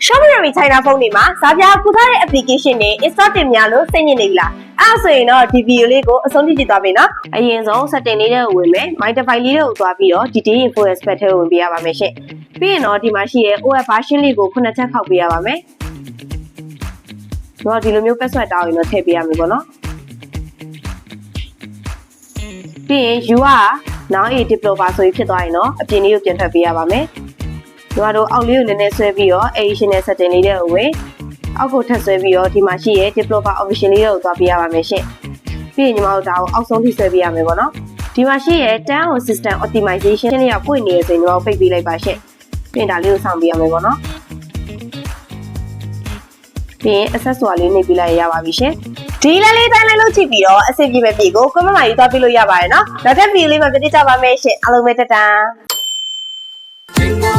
Xiaomi China phone တွေမှာစာပြကူထားတဲ့ application တွေ install တင်များလို့စိတ်ညစ်နေပြီလားအဲ့ဆိုရင်တော့ဒီ video လေးကိုအဆုံးထိကြည့်သွားပြီနော်အရင်ဆုံး setting လေးတွေကိုဝင်မယ် My device လေးတွေကိုသွားပြီးတော့ detail info aspect ထဲကိုဝင်ပေးရပါမယ်ရှင့်ပြီးရင်တော့ဒီမှာရှိတဲ့ OS version လေးကို9ချက်ခောက်ပေးရပါမယ်တော့ဒီလိုမျိုး password တောင်းရင်တော့ထည့်ပေးရမယ်ပေါ့နော်ပြီးရင် U က now a developer ဆိုပြီးဖြစ်သွားရင်တော့အပြင်လေးကိုပြန်ထွက်ပေးရပါမယ်တို့အောက်လေးကိုနည်းနည်းဆွဲပြီးတော့ additional setting လေးတွေကိုဝင်အောက်ကိုထပ်ဆွဲပြီးတော့ဒီမှာရှိရဲ့ developer option လေးတွေကိုသွားပေးရပါမယ်ရှင့်ပြီးရင်ညီမတို့ဒါကိုအောက်ဆုံးထိဆွဲပေးရမယ်ပေါ့နော်ဒီမှာရှိရဲ့ turn on system optimization လေးကပွင့်နေရဆိုရင်တော့ပိတ်ပေးလိုက်ပါရှင့်ပြီးရင်ဒါလေးကိုဆောင်ပေးရမယ်ပေါ့နော်ပြီးရင် access ဆိုတာလေးနှိပ်ပေးလိုက်ရပါပြီရှင်ဒီလေးတိုင်းလေးလုပ်ကြည့်ပြီးတော့အဆင်ပြေမဲ့ပြေကို comment မှာရေးသွားပေးလို့ရပါတယ်နော်နောက်ထပ် video လေးမှာပြည့်ကြပါမယ်ရှင်အားလုံးပဲတတန်း